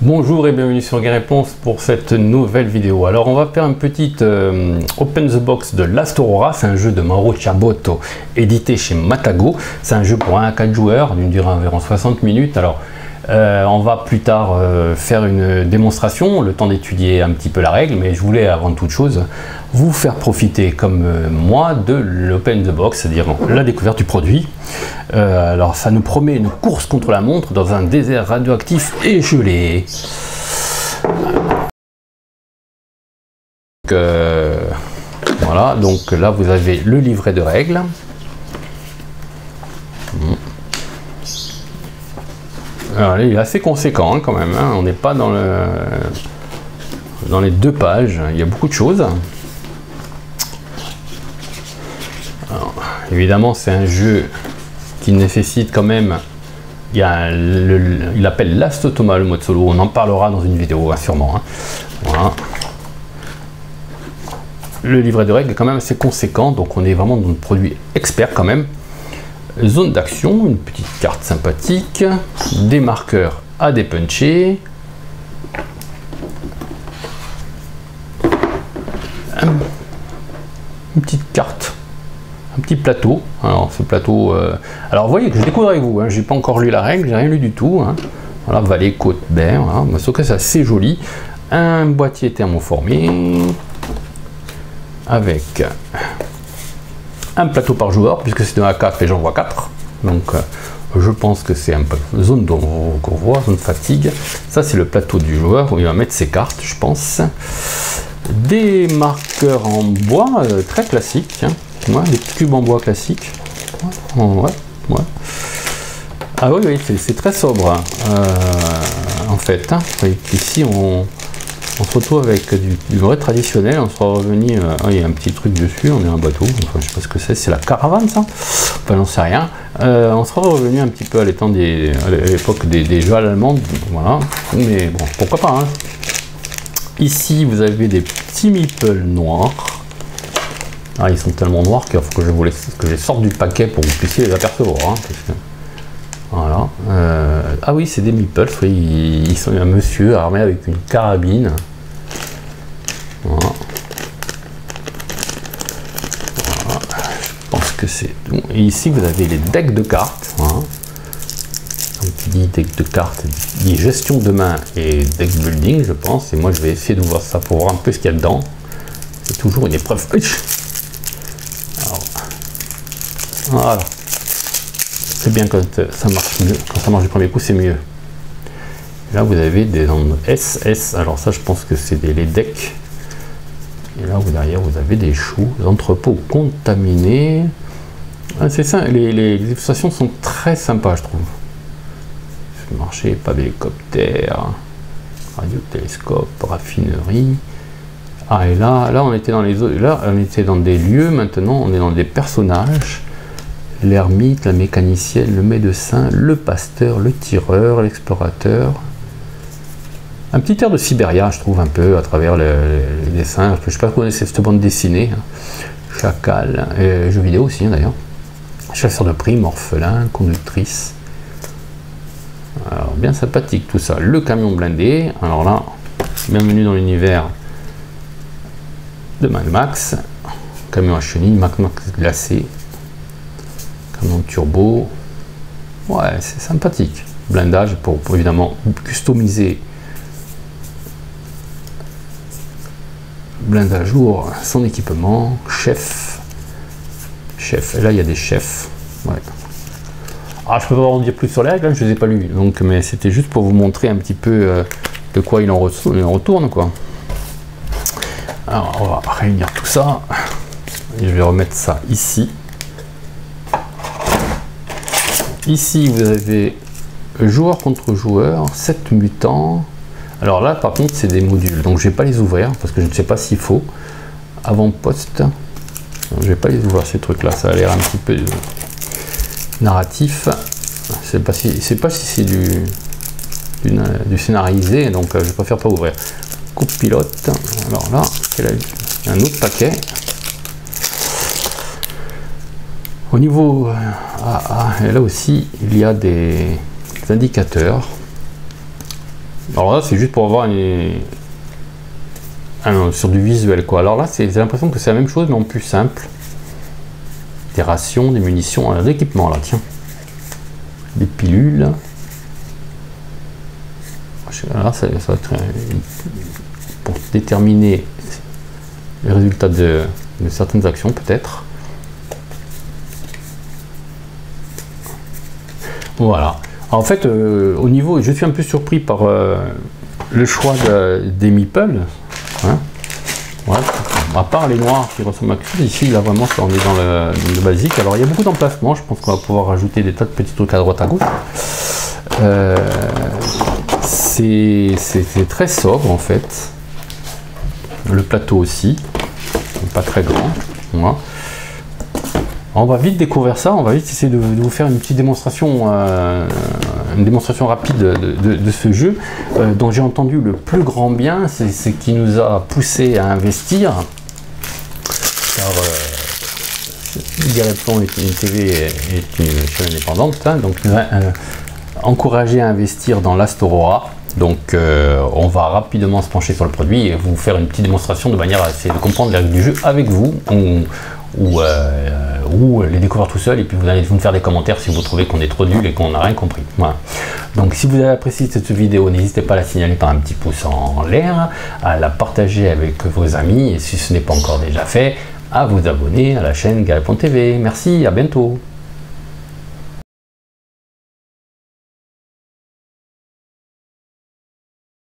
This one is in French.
Bonjour et bienvenue sur Game Réponse pour cette nouvelle vidéo. Alors on va faire une petite Open the Box de Last Aurora. C'est un jeu de Mauro Ciabotto édité chez Matago. C'est un jeu pour 1 à 4 joueurs d'une durée environ 60 minutes. Alors on va plus tard faire une démonstration, le temps d'étudier un petit peu la règle, mais je voulais avant toute chose vous faire profiter comme moi de l'Open the Box, c'est-à-dire la découverte du produit. Alors ça nous promet une course contre la montre dans un désert radioactif et gelé. Voilà, donc là vous avez le livret de règles. Alors, il est assez conséquent quand même, hein. On n'est pas dans les 2 pages, il y a beaucoup de choses. Alors, évidemment c'est un jeu qui nécessite quand même, il appelle Last Automa le mode solo, on en parlera dans une vidéo hein, sûrement. Hein. Voilà. Le livret de règles est quand même assez conséquent, donc on est vraiment dans un produit expert quand même. Zone d'action, une petite carte sympathique, des marqueurs à dépuncher, une petite carte, un petit plateau. Alors ce plateau, alors vous voyez que je découvre avec vous, hein, j'ai pas encore lu la règle, j'ai rien lu du tout. Hein. Voilà, vallée, côte, mer, voilà. Sauf que c'est assez joli. Un boîtier thermoformé avec un plateau par joueur, puisque c'est un A4 et j'en vois 4. Donc je pense que c'est un peu zone qu'on voit, zone fatigue. Ça c'est le plateau du joueur où il va mettre ses cartes, je pense. Des marqueurs en bois très classiques, hein. Ouais, des petits cubes en bois classiques. Ouais. Ah oui, c'est très sobre en fait. Hein. Ici on se retrouve avec du vrai traditionnel. On sera revenu, il y a un petit truc dessus, on est un bateau, enfin, je sais pas ce que c'est la caravane ça, enfin j'en sais rien. On sera revenu un petit peu à l'époque des jeux allemands, voilà, mais bon, pourquoi pas. Hein. Ici vous avez des petits meeples noirs. Ah, ils sont tellement noirs qu'il faut que je sorte du paquet pour que vous puissiez les apercevoir. Hein, parce que, voilà. Ah oui, c'est des meeples, oui, ils sont un monsieur armé avec une carabine. Voilà. Je pense que c'est bon. Et ici vous avez les decks de cartes. Voilà. Donc qui dit deck de cartes dit gestion de main et deck building, je pense. Et moi je vais essayer de voir ça pour voir un peu ce qu'il y a dedans. C'est toujours une épreuve. Alors, voilà. C'est bien quand ça marche mieux. Quand ça marche du premier coup, c'est mieux. Et là vous avez des SS. Alors ça je pense que c'est les decks. Et là derrière vous avez des choux, des entrepôts contaminés. Ah, c'est ça, les illustrations sont très sympas je trouve. Marché, pas d'hélicoptère, radiotélescope, raffinerie. Ah et là on était dans des lieux, maintenant on est dans des personnages. L'ermite, la mécanicienne, le médecin, le pasteur, le tireur, l'explorateur. Un petit air de Sibéria, je trouve, un peu, à travers les dessins. Je ne sais pas comment c'est cette bande dessinée. Hein. Chacal, jeux vidéo aussi, hein, d'ailleurs. Chasseur de primes, orphelin, conductrice. Alors, bien sympathique tout ça. Le camion blindé. Alors là, bienvenue dans l'univers de Mad Max. Camion à chenilles, Mad Max glacé. Camion turbo. Ouais, c'est sympathique. Blindage pour évidemment customiser. Blinde à jour, son équipement, chef, et là il y a des chefs. Ouais. Ah, je peux pas en dire plus sur les règles, hein, je les ai pas lues, donc, mais c'était juste pour vous montrer un petit peu de quoi il en retourne, quoi. Alors on va réunir tout ça, et je vais remettre ça ici. Ici vous avez joueur contre joueur, 7 mutants. Alors là par contre c'est des modules, donc je vais pas les ouvrir parce que je ne sais pas s'il faut. Avant-poste, je vais pas les ouvrir ces trucs là, ça a l'air un petit peu narratif. Je sais pas si c'est du scénarisé, donc je préfère pas ouvrir. Coupe pilote, alors là il y a un autre paquet. Au niveau et là aussi il y a des indicateurs. Alors là, c'est juste pour avoir sur du visuel, quoi. Alors là, j'ai l'impression que c'est la même chose, mais en plus simple. Des rations, des munitions, un équipement, là, tiens. Des pilules. Là, ça va être pour déterminer les résultats de certaines actions, peut-être. Voilà. En fait, au niveau, je suis un peu surpris par le choix des meeples. Hein. Ouais. À part les noirs qui ressemblent à quelque chose, ici, là, vraiment, on est dans le basique. Alors, il y a beaucoup d'emplacements. Je pense qu'on va pouvoir rajouter des tas de petits trucs à droite, à gauche. C'est très sobre, en fait. Le plateau aussi. Pas très grand. Voilà. On va vite découvrir ça, on va vite essayer de vous faire une petite démonstration, rapide de ce jeu, dont j'ai entendu le plus grand bien, c'est ce qui nous a poussé à investir, car Galeplon est une TV, est une chaîne indépendante, hein, donc nous a encouragé à investir dans Last Aurora. Donc on va rapidement se pencher sur le produit et vous faire une petite démonstration de manière à essayer de comprendre les règles du jeu avec vous, ou les découvrir tout seul, et puis vous allez me faire des commentaires si vous trouvez qu'on est trop nul et qu'on n'a rien compris. Voilà. Donc si vous avez apprécié cette vidéo, n'hésitez pas à la signaler par un petit pouce en l'air, à la partager avec vos amis, et si ce n'est pas encore déjà fait, à vous abonner à la chaîne Galeplon TV. Merci, à bientôt.